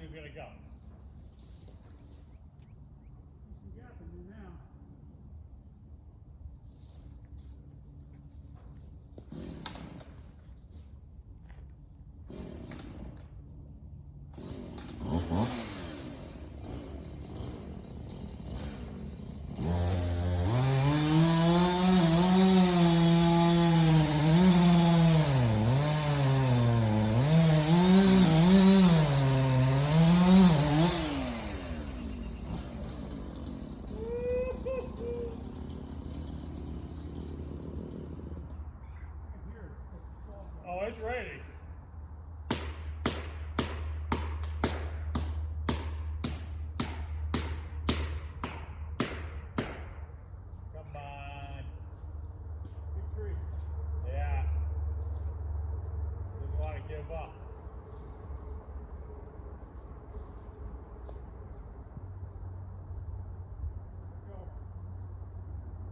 she was gonna go. There's some gap in there now. Oh, it's ready. Come on. Big tree. Yeah. Doesn't want to give up. Go.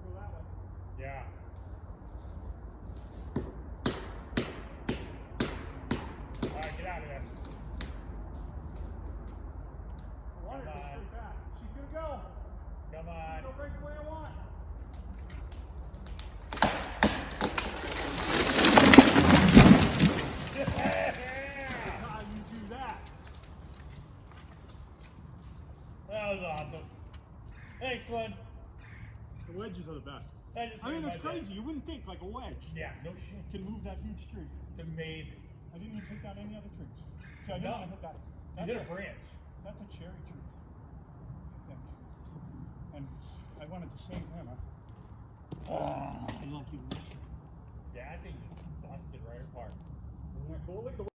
Go that way. Yeah. All right, get out of there. I want her to go Come on. straight back. She's gonna go. Come on. Go right the way I want. Yeah. How you do that? That was awesome. Thanks, Glenn. The wedges are the best. That just I mean, made it's my day. crazy. You wouldn't think like a wedge Yeah, no shit. can move that huge tree. It's amazing. I didn't even take down any other trees. See, I know No. I hit that. You hit a branch. That's a cherry tree, I think. And I wanted to save him. I lucky. Yeah, I think you busted right apart. Isn't that cool? Look at the